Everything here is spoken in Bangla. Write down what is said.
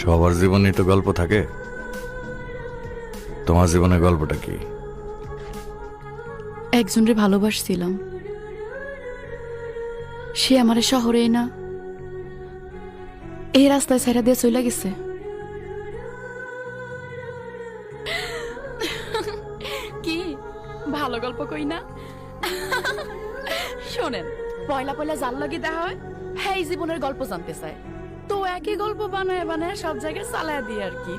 সবার জীবনেই তো গল্প থাকে, তোমার জীবনের গল্পটা কি? একজনরে ভালোবাসছিলাম, সে আমারে শহরে না এই রাস্তায় ছেড়ে দিয়ে চলে গেছে। কি ভালো গল্প কই না? শোনেন, পয়লা পয়লা জাল লাগি দেখা হয়, হ্যাঁ জীবনের গল্প জানতে চায়, তো একই গল্প বানায় বানায় সব জায়গায় চালায় দিয়ে আর কি।